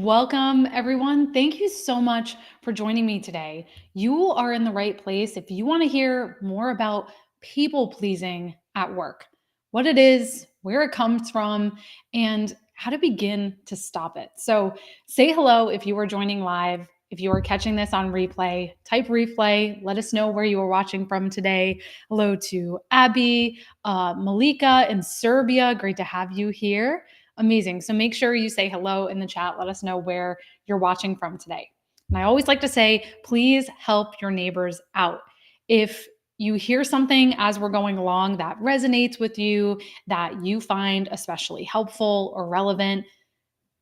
Welcome, everyone. Thank you so much for joining me today. You are in the right place if you want to hear more about people pleasing at work, what it is, where it comes from, and how to begin to stop it. So, say hello if you are joining live. If you are catching this on replay, type replay. Let us know where you are watching from today. Hello to Abby, Malika in Serbia. Great to have you here. Amazing. So make sure you say hello in the chat. Let us know where you're watching from today. And I always like to say, please help your neighbors out. If you hear something as we're going along that resonates with you, that you find especially helpful or relevant,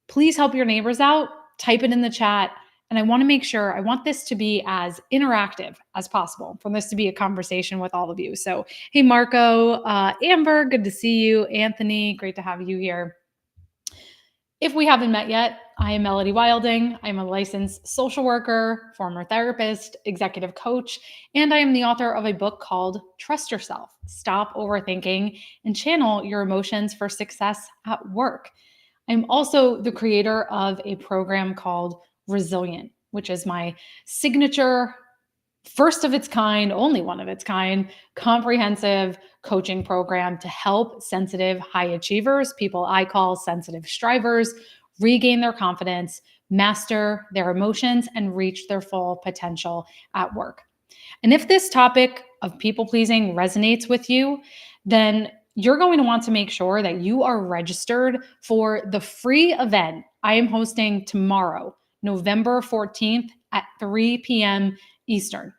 please help your neighbors out. Type it in the chat. And I want to make sure, I want this to be as interactive as possible, for this to be a conversation with all of you. So, hey, Marco, Amber, good to see you. Anthony, great to have you here. If we haven't met yet, I am Melody Wilding. I'm a licensed social worker, former therapist, executive coach, and I am the author of a book called Trust Yourself, Stop Overthinking, and Channel Your Emotions for Success at Work. I'm also the creator of a program called Resilient, which is my signature, first of its kind, only one of its kind, comprehensive coaching program to help sensitive high achievers, people I call sensitive strivers, regain their confidence, master their emotions, and reach their full potential at work. And if this topic of people pleasing resonates with you, then you're going to want to make sure that you are registered for the free event I am hosting tomorrow, November 14th at 3 p.m. Eastern.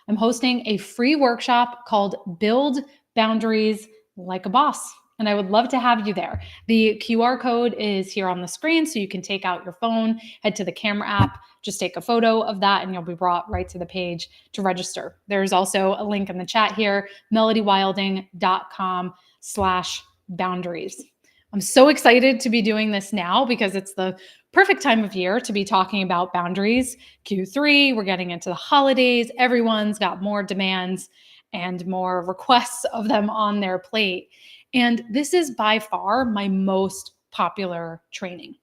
I'm hosting a free workshop called Build Boundaries Like a Boss, and I would love to have you there. The QR code is here on the screen, so you can take out your phone, head to the camera app, just take a photo of that, and you'll be brought right to the page to register. There's also a link in the chat here, melodywilding.com/boundaries. I'm so excited to be doing this now because it's the perfect time of year to be talking about boundaries. Q3, we're getting into the holidays. Everyone's got more demands and more requests of them on their plate. And this is by far my most popular training.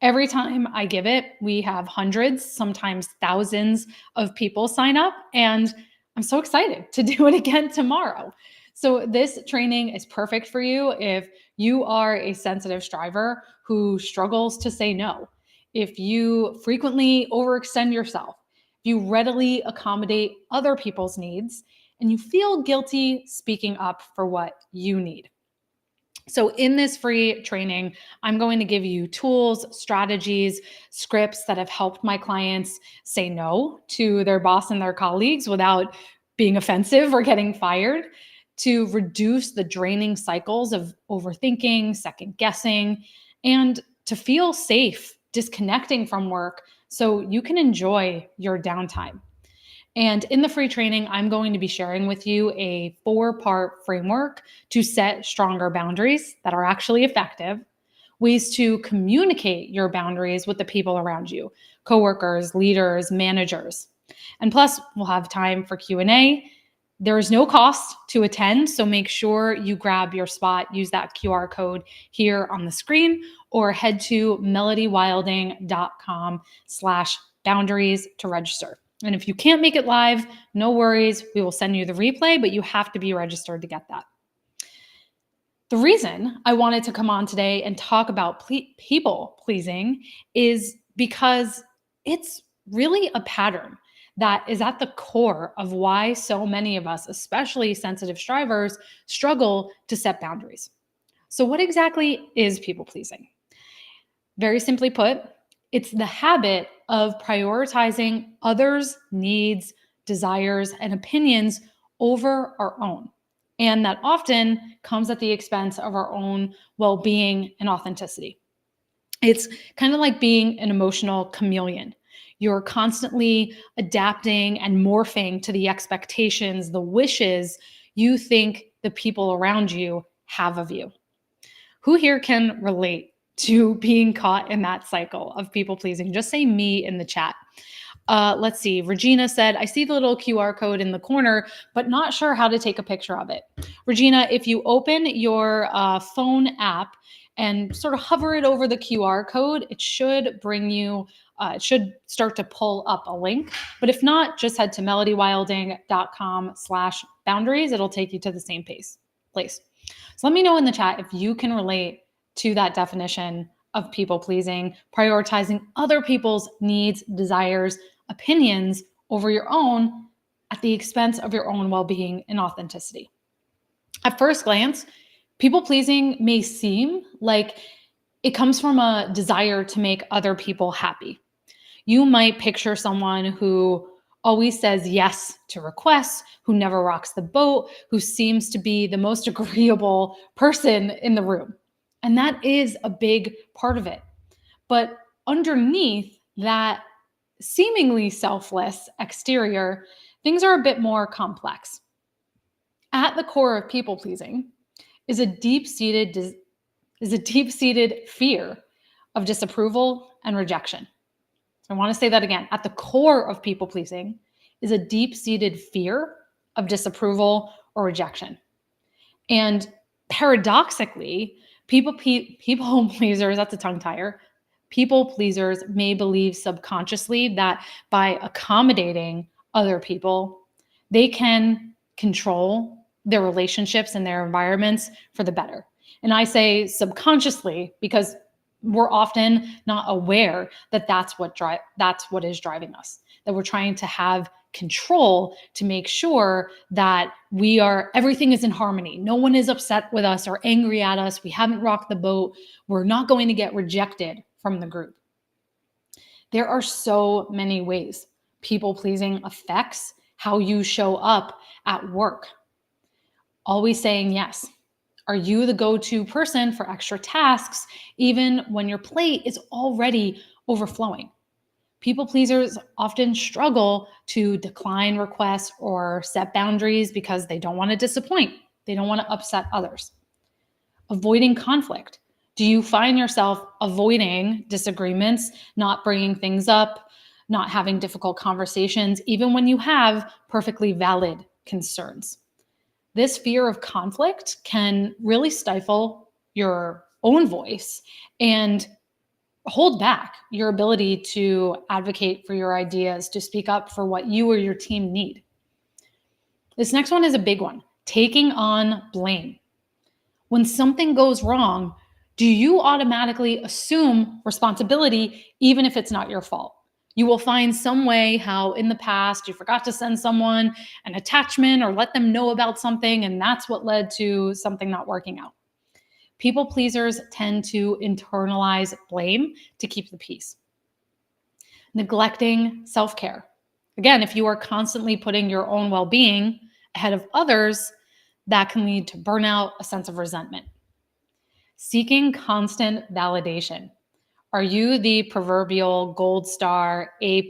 Every time I give it, we have hundreds, sometimes thousands of people sign up, and I'm so excited to do it again tomorrow. So this training is perfect for you if you are a sensitive striver who struggles to say no, if you frequently overextend yourself, if you readily accommodate other people's needs, and you feel guilty speaking up for what you need. So in this free training, I'm going to give you tools, strategies, scripts that have helped my clients say no to their boss and their colleagues without being offensive or getting fired, to reduce the draining cycles of overthinking, second guessing, and to feel safe disconnecting from work so you can enjoy your downtime. And in the free training, I'm going to be sharing with you a 4-part framework to set stronger boundaries that are actually effective, ways to communicate your boundaries with the people around you, coworkers, leaders, managers. And plus, we'll have time for Q&A. There is no cost to attend, so make sure you grab your spot, use that QR code here on the screen, or head to melodywilding.com/boundaries to register. And if you can't make it live, no worries. We will send you the replay, but you have to be registered to get that. The reason I wanted to come on today and talk about people pleasing is because it's really a pattern that is at the core of why so many of us, especially sensitive strivers, struggle to set boundaries. So what exactly is people pleasing? Very simply put, it's the habit of prioritizing others' needs, desires, and opinions over our own. And that often comes at the expense of our own well-being and authenticity. It's kind of like being an emotional chameleon. You're constantly adapting and morphing to the expectations, the wishes you think the people around you have of you. Who here can relate to being caught in that cycle of people pleasing? Just say me in the chat. Let's see. Regina said, I see the little QR code in the corner, but not sure how to take a picture of it. Regina, if you open your phone app and sort of hover it over the QR code. It should bring you, it should start to pull up a link. But if not, just head to melodywilding.com/boundaries. It'll take you to the same place. So let me know in the chat if you can relate to that definition of people pleasing, prioritizing other people's needs, desires, opinions over your own at the expense of your own well-being and authenticity. At first glance, people pleasing may seem like it comes from a desire to make other people happy. You might picture someone who always says yes to requests, who never rocks the boat, who seems to be the most agreeable person in the room. And that is a big part of it. But underneath that seemingly selfless exterior, things are a bit more complex. At the core of people pleasing is a deep-seated fear of disapproval and rejection. I want to say that again. At the core of people pleasing is a deep-seated fear of disapproval or rejection. And paradoxically, people pleasers, that's a tongue tire, people pleasers may believe subconsciously that by accommodating other people, they can control their relationships and their environments for the better. And I say subconsciously because we're often not aware that that's what is driving us, that we're trying to have control to make sure that everything is in harmony. No one is upset with us or angry at us. We haven't rocked the boat. We're not going to get rejected from the group. There are so many ways people pleasing affects how you show up at work. Always saying yes. Are you the go-to person for extra tasks, even when your plate is already overflowing? People pleasers often struggle to decline requests or set boundaries because they don't want to disappoint. They don't want to upset others. Avoiding conflict. Do you find yourself avoiding disagreements, not bringing things up, not having difficult conversations, even when you have perfectly valid concerns? This fear of conflict can really stifle your own voice and hold back your ability to advocate for your ideas, to speak up for what you or your team need. This next one is a big one, taking on blame. When something goes wrong, do you automatically assume responsibility even if it's not your fault? You will find some way how in the past you forgot to send someone an attachment or let them know about something, and that's what led to something not working out. People pleasers tend to internalize blame to keep the peace. Neglecting self-care. Again, if you are constantly putting your own well-being ahead of others, that can lead to burnout, a sense of resentment. Seeking constant validation. Are you the proverbial gold star, A+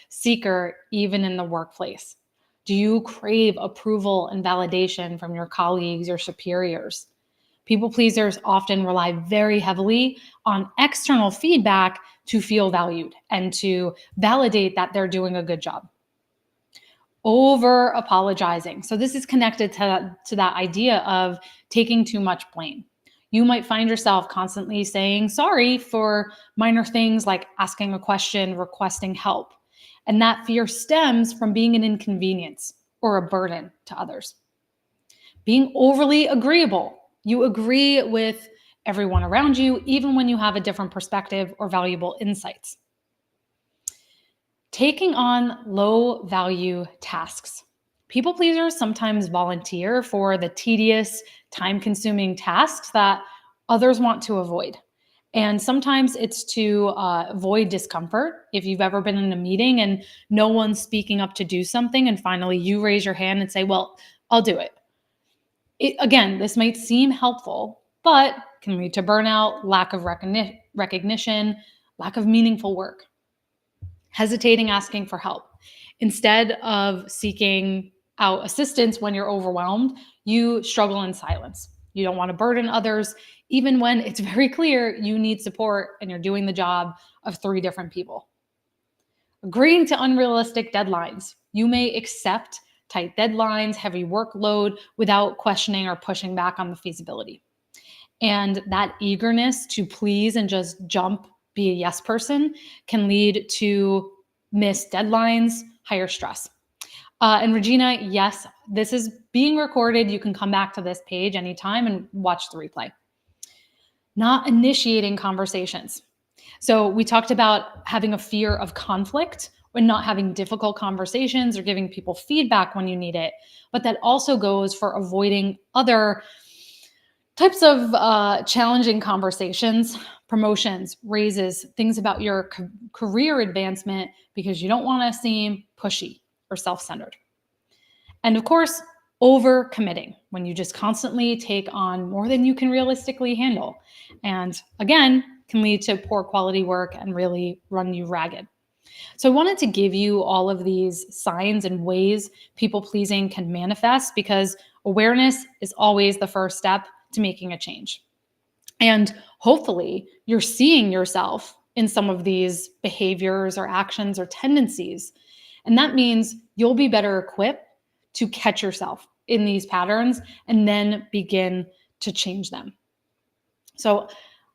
seeker, even in the workplace? Do you crave approval and validation from your colleagues or superiors? People pleasers often rely very heavily on external feedback to feel valued and to validate that they're doing a good job. Over apologizing. So this is connected to that idea of taking too much blame. You might find yourself constantly saying sorry for minor things like asking a question, requesting help. And that fear stems from being an inconvenience or a burden to others. Being overly agreeable. You agree with everyone around you, even when you have a different perspective or valuable insights. Taking on low-value tasks. People pleasers sometimes volunteer for the tedious, time-consuming tasks that others want to avoid. And sometimes it's to avoid discomfort. If you've ever been in a meeting and no one's speaking up to do something, and finally you raise your hand and say, well, I'll do it. Again, this might seem helpful, but can lead to burnout, lack of recognition, lack of meaningful work. Hesitating asking for help. Instead of seeking out assistance when you're overwhelmed, you struggle in silence. You don't want to burden others, even when it's very clear you need support and you're doing the job of 3 different people. Agreeing to unrealistic deadlines. You may accept tight deadlines, heavy workload without questioning or pushing back on the feasibility. And that eagerness to please and just jump, be a yes person, can lead to missed deadlines, higher stress. And Regina, yes, this is being recorded. You can come back to this page anytime and watch the replay. Not initiating conversations. So we talked about having a fear of conflict and not having difficult conversations or giving people feedback when you need it. But that also goes for avoiding other types of challenging conversations, promotions, raises, things about your career advancement, because you don't want to seem pushy or self-centered. And of course, over committing, when you just constantly take on more than you can realistically handle. And again, can lead to poor quality work and really run you ragged. So I wanted to give you all of these signs and ways people pleasing can manifest, because awareness is always the first step to making a change. And hopefully you're seeing yourself in some of these behaviors or actions or tendencies. And that means you'll be better equipped to catch yourself in these patterns and then begin to change them. So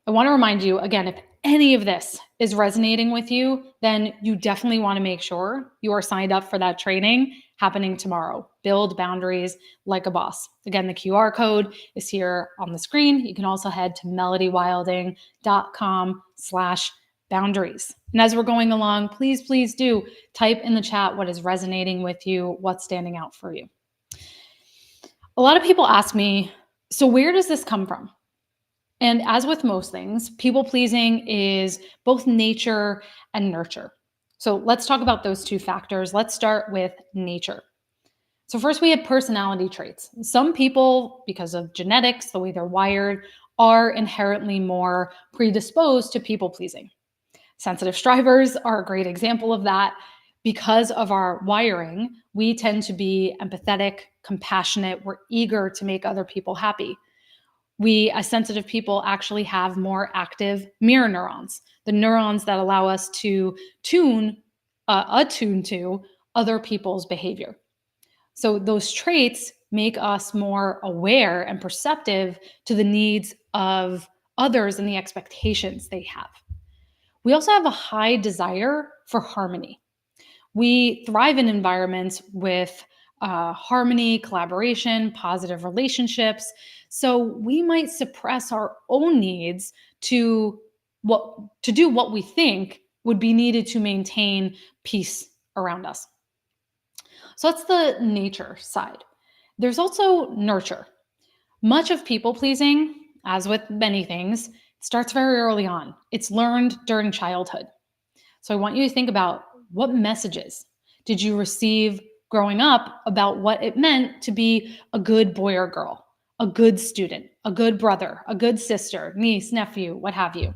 I want to remind you again, if any of this is resonating with you, then you definitely want to make sure you are signed up for that training happening tomorrow. Build boundaries like a boss. Again, the QR code is here on the screen. You can also head to melodywilding.com/boundaries. And as we're going along, please do type in the chat what is resonating with you, what's standing out for you. A lot of people ask me, so where does this come from? And as with most things, people pleasing is both nature and nurture. So let's talk about those two factors. Let's start with nature. So first, we have personality traits. Some people, because of genetics, the way they're wired, are inherently more predisposed to people pleasing. Sensitive strivers are a great example of that. Because of our wiring, we tend to be empathetic, compassionate, we're eager to make other people happy. We, as sensitive people, actually have more active mirror neurons, the neurons that allow us to attune to other people's behavior. So those traits make us more aware and perceptive to the needs of others and the expectations they have. We also have a high desire for harmony. We thrive in environments with harmony, collaboration, positive relationships. So we might suppress our own needs to do what we think would be needed to maintain peace around us. So that's the nature side. There's also nurture. Much of people pleasing, as with many things, starts very early on. It's learned during childhood. So I want you to think about, what messages did you receive growing up about what it meant to be a good boy or girl, a good student, a good brother, a good sister, niece, nephew, what have you?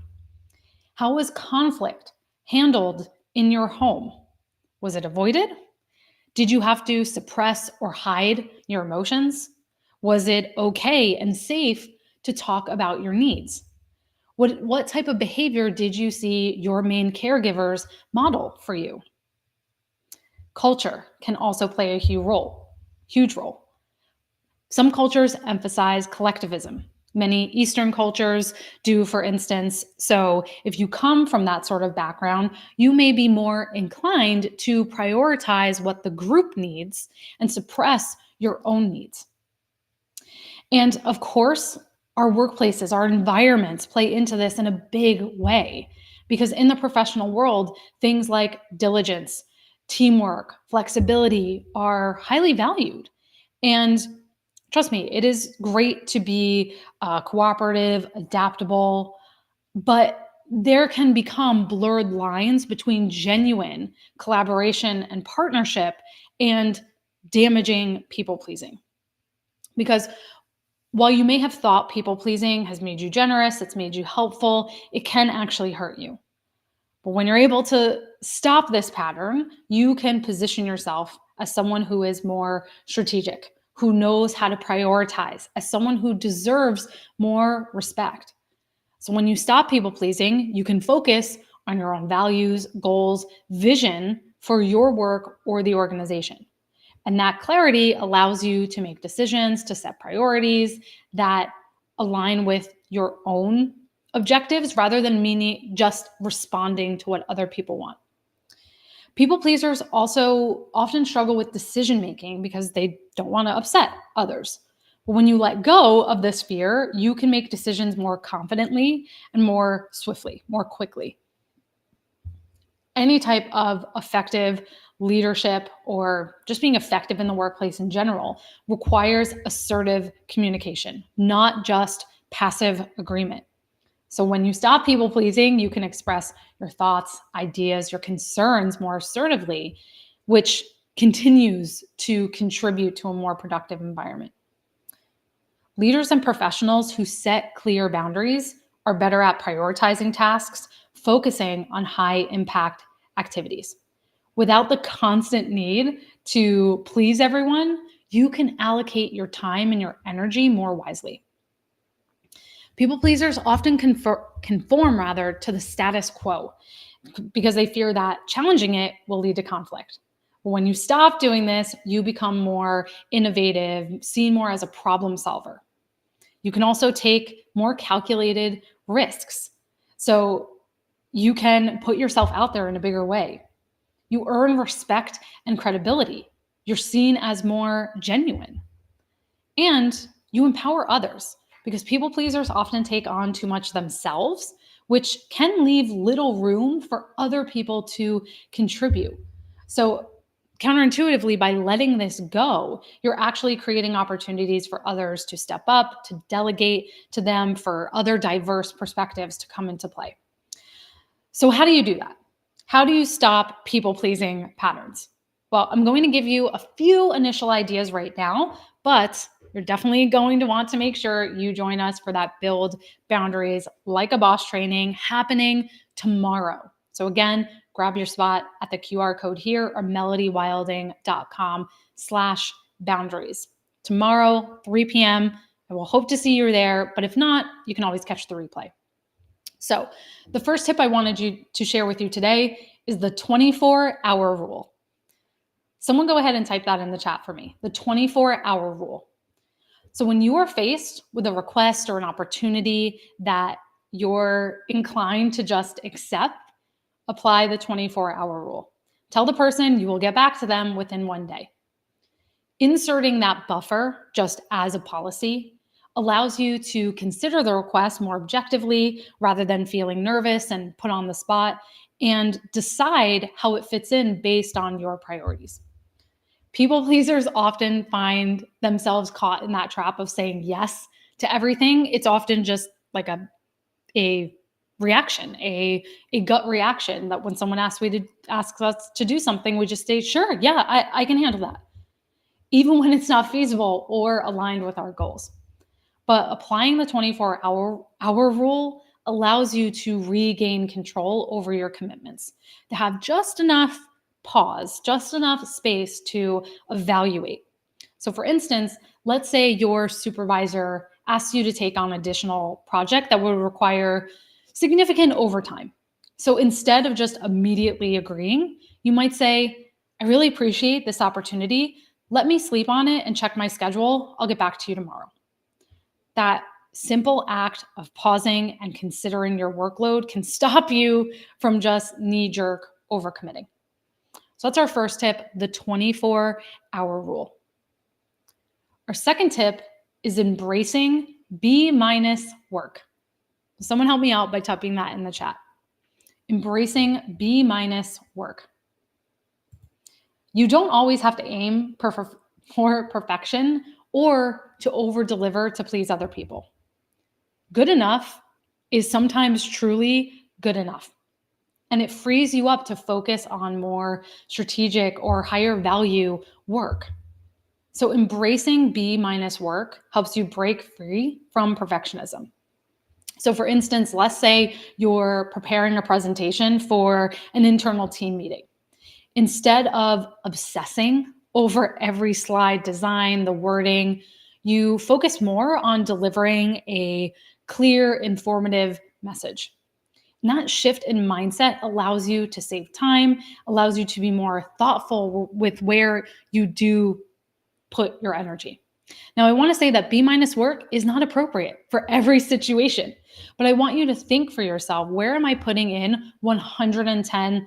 How was conflict handled in your home? Was it avoided? Did you have to suppress or hide your emotions? Was it okay and safe to talk about your needs? What type of behavior did you see your main caregivers model for you? Culture can also play a huge role. Some cultures emphasize collectivism. Many Eastern cultures do, for instance. So if you come from that sort of background, you may be more inclined to prioritize what the group needs and suppress your own needs. And of course, our workplaces, our environments play into this in a big way, because in the professional world, things like diligence, teamwork, flexibility are highly valued. And trust me, it is great to be cooperative, adaptable, but there can become blurred lines between genuine collaboration and partnership and damaging people pleasing. Because while you may have thought people pleasing has made you generous, it's made you helpful, it can actually hurt you. But when you're able to stop this pattern, you can position yourself as someone who is more strategic, who knows how to prioritize, as someone who deserves more respect. So when you stop people pleasing, you can focus on your own values, goals, vision for your work or the organization. And that clarity allows you to make decisions, to set priorities that align with your own objectives rather than meaning just responding to what other people want. People pleasers also often struggle with decision making because they don't want to upset others. But when you let go of this fear, you can make decisions more confidently and more swiftly, more quickly. Any type of effective leadership or just being effective in the workplace in general requires assertive communication, not just passive agreement. So when you stop people pleasing, you can express your thoughts, ideas, your concerns more assertively, which continues to contribute to a more productive environment. Leaders and professionals who set clear boundaries are better at prioritizing tasks, focusing on high impact activities. Without the constant need to please everyone, you can allocate your time and your energy more wisely. People pleasers often conform rather to the status quo because they fear that challenging it will lead to conflict. When you stop doing this, you become more innovative, seen more as a problem solver. You can also take more calculated risks. So you can put yourself out there in a bigger way. You earn respect and credibility. You're seen as more genuine. And you empower others because people pleasers often take on too much themselves, which can leave little room for other people to contribute. So, counterintuitively, by letting this go, you're actually creating opportunities for others to step up, to delegate to them, for other diverse perspectives to come into play. So, how do you do that? How do you stop people pleasing patterns? Well, I'm going to give you a few initial ideas right now, but you're definitely going to want to make sure you join us for that Build Boundaries Like a Boss training happening tomorrow. So again, grab your spot at the QR code here or melodywilding.com/boundaries. Tomorrow, 3 p.m. I will hope to see you there, but if not, you can always catch the replay. So the first tip I wanted to share with you today is the 24-hour rule. Someone go ahead and type that in the chat for me, the 24-hour rule. So when you are faced with a request or an opportunity that you're inclined to just accept, apply the 24-hour rule. Tell the person you will get back to them within 1 day. Inserting that buffer just as a policy allows you to consider the request more objectively rather than feeling nervous and put on the spot, and decide how it fits in based on your priorities. People pleasers often find themselves caught in that trap of saying yes to everything. It's often just like a reaction, a gut reaction that when someone asks us to do something, we just say, sure, yeah, I can handle that, even when it's not feasible or aligned with our goals. But applying the 24-hour rule allows you to regain control over your commitments, to have just enough pause, just enough space to evaluate. So for instance, let's say your supervisor asks you to take on an additional project that would require significant overtime. So instead of just immediately agreeing, you might say, I really appreciate this opportunity. Let me sleep on it and check my schedule. I'll get back to you tomorrow. That simple act of pausing and considering your workload can stop you from just knee-jerk overcommitting. So that's our first tip, the 24-hour rule. Our second tip is embracing B- work. Someone help me out by typing that in the chat. Embracing B- work. You don't always have to aim for perfection or to over-deliver to please other people. Good enough is sometimes truly good enough. And it frees you up to focus on more strategic or higher value work. So embracing B- work helps you break free from perfectionism. So for instance, let's say you're preparing a presentation for an internal team meeting. Instead of obsessing over every slide design, the wording, you focus more on delivering a clear, informative message. And that shift in mindset allows you to save time, allows you to be more thoughtful with where you do put your energy. Now, I want to say that B minus work is not appropriate for every situation, but I want you to think for yourself, where am I putting in 110%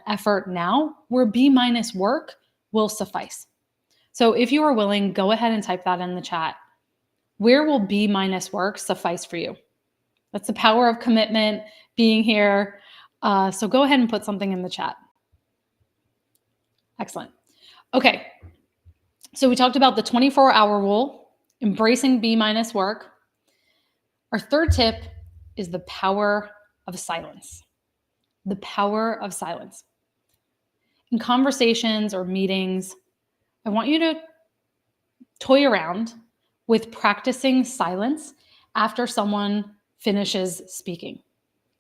effort now where B minus work will suffice? So if you are willing, go ahead and type that in the chat. Where will B minus work suffice for you? That's the power of commitment being here. So go ahead and put something in the chat. Excellent. Okay. So we talked about the 24-hour rule, embracing B minus work. Our third tip is the power of silence. The power of silence. In conversations or meetings, I want you to toy around with practicing silence after someone finishes speaking.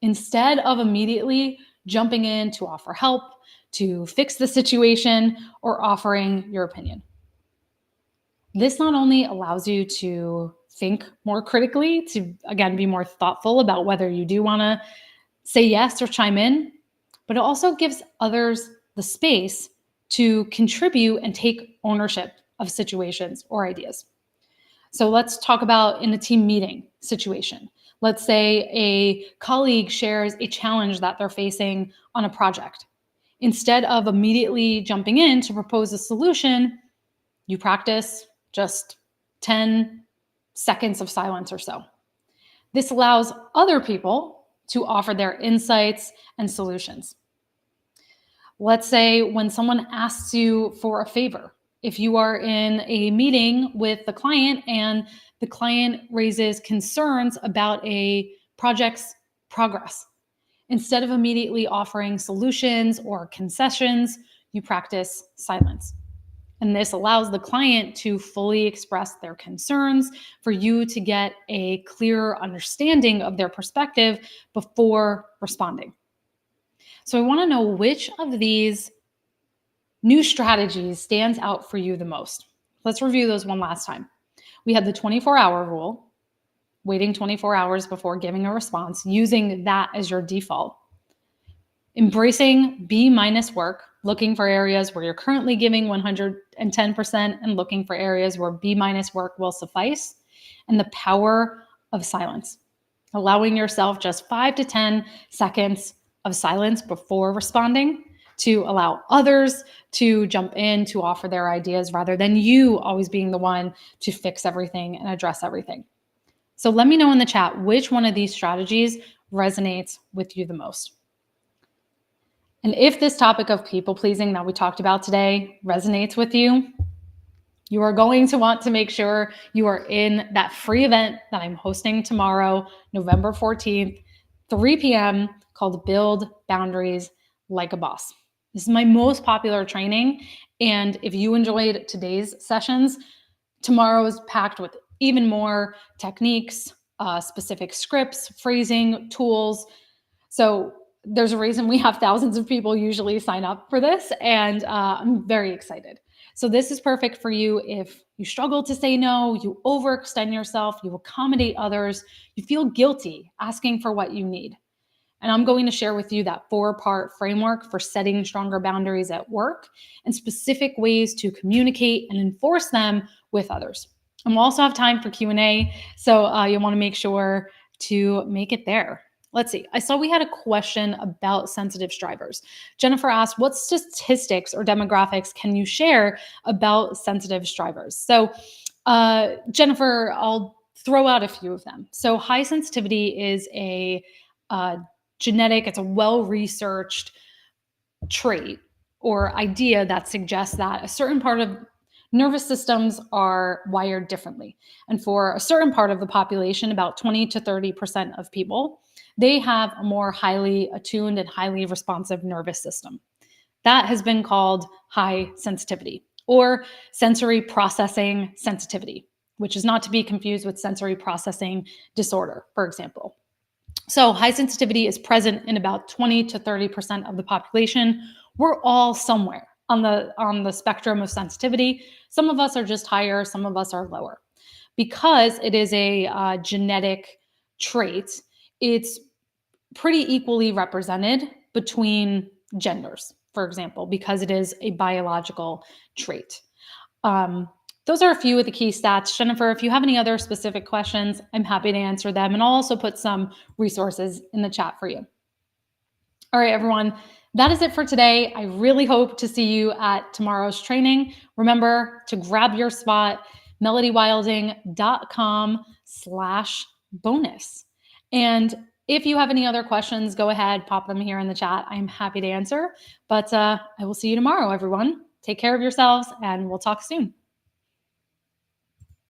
Instead of immediately jumping in to offer help, to fix the situation, or offering your opinion. This not only allows you to think more critically, to again be more thoughtful about whether you do want to say yes or chime in, but it also gives others the space to contribute and take ownership of situations or ideas. So let's talk about in a team meeting situation. Let's say a colleague shares a challenge that they're facing on a project. Instead of immediately jumping in to propose a solution, you practice just 10 seconds of silence or so. This allows other people to offer their insights and solutions. Let's say when someone asks you for a favor, if you are in a meeting with the client and the client raises concerns about a project's progress, instead of immediately offering solutions or concessions, you practice silence. And this allows the client to fully express their concerns, for you to get a clearer understanding of their perspective before responding. So I want to know which of these new strategies stands out for you the most. Let's review those one last time. We had the 24-hour rule, waiting 24 hours before giving a response, using that as your default. Embracing B minus work, looking for areas where you're currently giving 110% and looking for areas where B minus work will suffice. And the power of silence, allowing yourself just 5 to 10 seconds of silence before responding to allow others to jump in to offer their ideas rather than you always being the one to fix everything and address everything. So let me know in the chat which one of these strategies resonates with you the most. And if this topic of people pleasing that we talked about today resonates with you, you are going to want to make sure you are in that free event that I'm hosting tomorrow, November 14th, 3 p.m., called Build Boundaries Like a Boss. This is my most popular training. And if you enjoyed today's sessions, tomorrow is packed with even more techniques, specific scripts, phrasing, tools. So there's a reason we have thousands of people usually sign up for this, and I'm very excited. So this is perfect for you if you struggle to say no, you overextend yourself, you accommodate others, you feel guilty asking for what you need. And I'm going to share with you that 4-part framework for setting stronger boundaries at work and specific ways to communicate and enforce them with others. And we'll also have time for Q&A, so you'll want to make sure to make it there. Let's see. I saw we had a question about sensitive strivers. Jennifer asked, what statistics or demographics can you share about sensitive strivers? So Jennifer, I'll throw out a few of them. So high sensitivity is a genetic, it's a well-researched trait or idea that suggests that a certain part of nervous systems are wired differently. And for a certain part of the population, about 20 to 30% of people, they have a more highly attuned and highly responsive nervous system. That has been called high sensitivity or sensory processing sensitivity, which is not to be confused with sensory processing disorder, for example. So high sensitivity is present in about 20 to 30% of the population. We're all somewhere on the spectrum of sensitivity. Some of us are just higher, some of us are lower. Because it is a genetic trait, it's pretty equally represented between genders, for example, because it is a biological trait. Those are a few of the key stats. Jennifer, if you have any other specific questions, I'm happy to answer them. And I'll also put some resources in the chat for you. All right, everyone, that is it for today. I really hope to see you at tomorrow's training. Remember to grab your spot, melodywilding.com/bonus. And if you have any other questions, go ahead, pop them here in the chat. I'm happy to answer. But I will see you tomorrow, everyone. Take care of yourselves, and we'll talk soon.